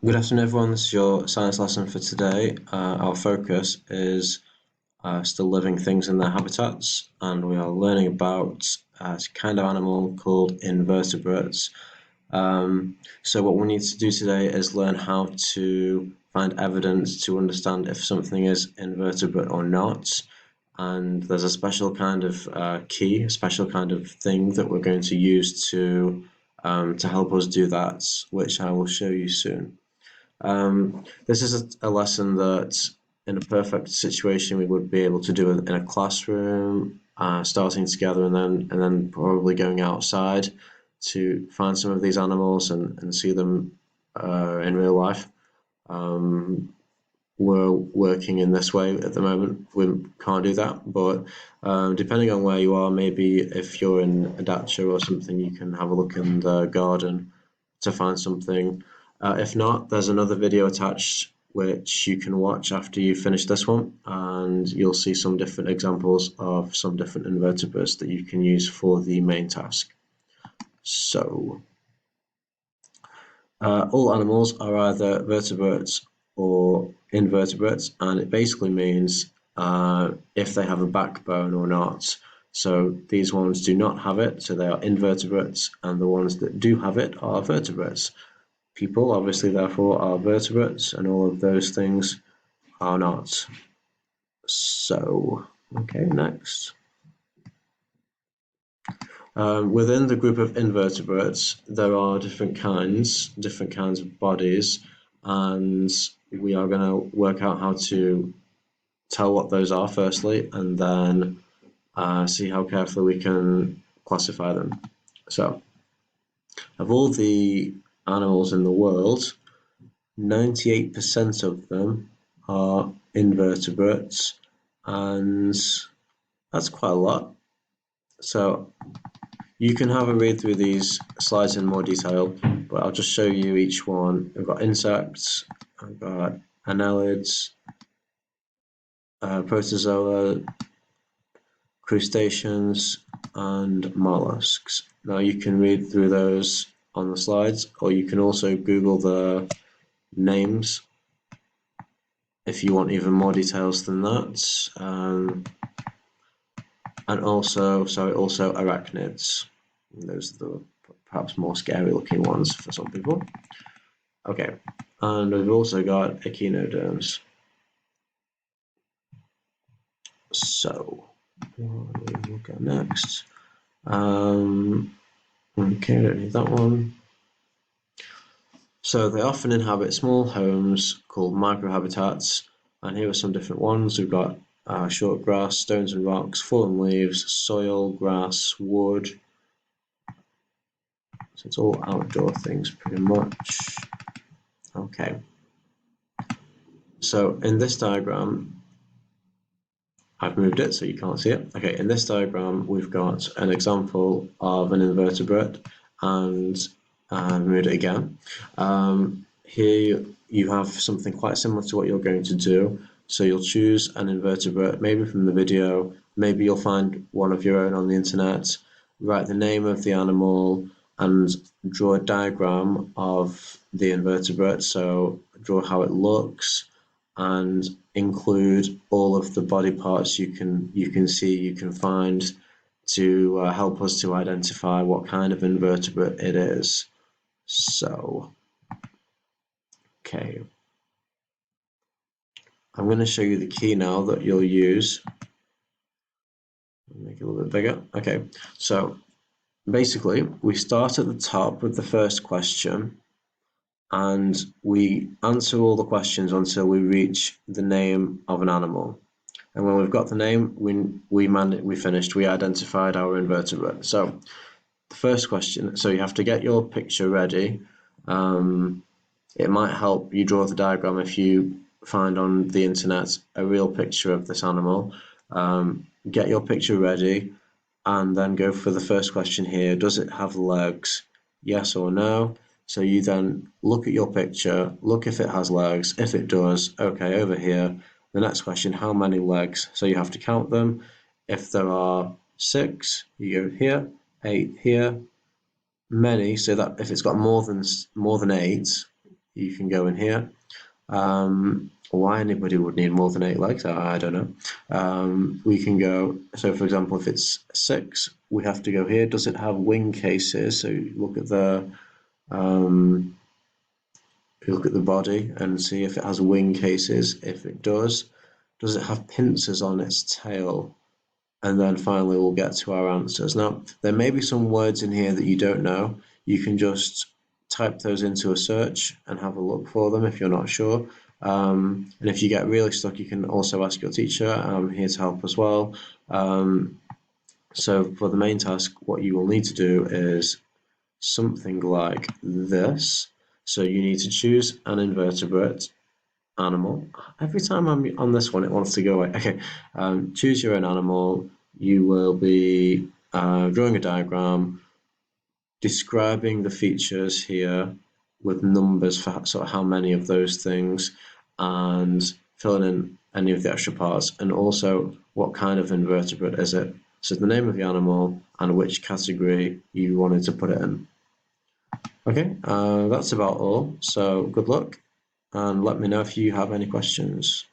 Good afternoon, everyone. This is your science lesson for today. Our focus is still living things in their habitats, and we are learning about a kind of animal called invertebrates. So what we need to do today is learn how to find evidence to understand if something is invertebrate or not. And there's a special kind of key, a special kind of thing that we're going to use to help us do that, which I will show you soon. This is a lesson that, in a perfect situation, we would be able to do in a classroom, starting together, and then probably going outside to find some of these animals and see them in real life. We're working in this way at the moment. We can't do that, but depending on where you are, maybe if you're in a dacha or something, you can have a look in the garden to find something. If not, there's another video attached which you can watch after you finish this one, and you'll see some different examples of some different invertebrates that you can use for the main task. So, all animals are either vertebrates or invertebrates, and it basically means if they have a backbone or not. So these ones do not have it, so they are invertebrates, and the ones that do have it are vertebrates. People, obviously, therefore, are vertebrates, and all of those things are not. So, okay, next. Within the group of invertebrates, there are different kinds of bodies, and we are going to work out how to tell what those are firstly, and then see how carefully we can classify them. So, of all the animals in the world, 98% of them are invertebrates, and that's quite a lot. So you can have a read through these slides in more detail, but I'll just show you each one. I've got insects, I've got annelids, protozoa, crustaceans, and mollusks. Now you can read through those on the slides, or you can also Google the names if you want even more details than that. And also arachnids. Those are the perhaps more scary looking ones for some people. Okay, and we've also got echinoderms. So, we'll go next. Okay, don't need that one. So they often inhabit small homes called microhabitats, and here are some different ones. We've got short grass, stones and rocks, fallen leaves, soil, grass, wood. So it's all outdoor things pretty much. Okay. So in this diagram, I've moved it so you can't see it. Okay, in this diagram, we've got an example of an invertebrate, and moved it again. Here you have something quite similar to what you're going to do. So you'll choose an invertebrate, maybe from the video, maybe you'll find one of your own on the internet, write the name of the animal, and draw a diagram of the invertebrate. So draw how it looks, and include all of the body parts you can see, you can find, to help us to identify what kind of invertebrate it is. So, okay, I'm going to show you the key now that you'll use. Make it a little bit bigger. Okay, so basically we start at the top with the first question, and we answer all the questions until we reach the name of an animal. And when we've got the name, we finished. We identified our invertebrate. So the first question. So you have to get your picture ready. It might help you draw the diagram if you find on the internet a real picture of this animal. Get your picture ready, and then go for the first question here. Does it have legs? Yes or no? So you then look at your picture, look if it has legs. If it does, okay, over here. The next question, how many legs? So you have to count them. If there are 6, you go here, 8 here. Many, so that if it's got more than 8, you can go in here. Why anybody would need more than 8 legs, I don't know. We can go, so for example, if it's 6, we have to go here. Does it have wing cases? So look at the body and see if it has wing cases. If it does it have pincers on its tail? And then finally we'll get to our answers. Now, there may be some words in here that you don't know. You can just type those into a search and have a look for them if you're not sure. And if you get really stuck, you can also ask your teacher. I'm here to help as well. So for the main task, what you will need to do is something like this. So you need to choose an invertebrate animal. Every time I'm on this one, it wants to go away. Okay, choose your own animal. You will be drawing a diagram, describing the features here with numbers for sort of how many of those things, and filling in any of the extra parts, and also what kind of invertebrate is it. So the name of the animal and which category you wanted to put it in. Okay, that's about all. So good luck, and let me know if you have any questions.